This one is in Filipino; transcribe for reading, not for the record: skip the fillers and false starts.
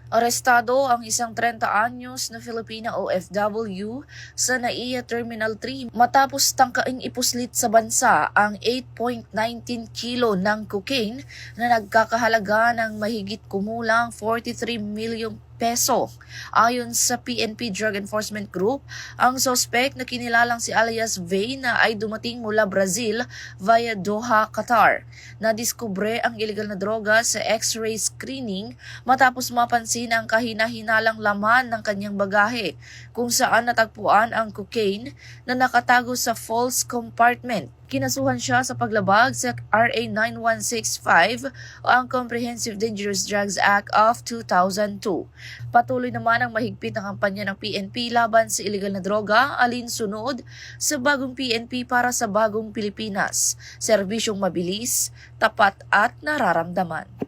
Arestado ang isang 30 anyos na Filipina OFW sa NAIA Terminal 3 matapos tangkaing ipuslit sa bansa ang 8.19 kilo ng cocaine na nagkakahalaga ng mahigit kumulang 43 milyong peso. Ayon sa PNP Drug Enforcement Group, ang sospek na kinilalang si alias Vay na ay dumating mula Brazil via Doha, Qatar. Nadiskubre ang iligal na droga sa X-ray screening matapos mapansin ang kahina-hinalang laman ng kanyang bagahe kung saan natagpuan ang cocaine na nakatago sa false compartment. Kinasuhan siya sa paglabag sa RA 9165 o ang Comprehensive Dangerous Drugs Act of 2002. Patuloy naman ang mahigpit na kampanya ng PNP laban sa iligal na droga, alinsunod sa bagong PNP para sa bagong Pilipinas. Serbisyong mabilis, tapat at nararamdaman.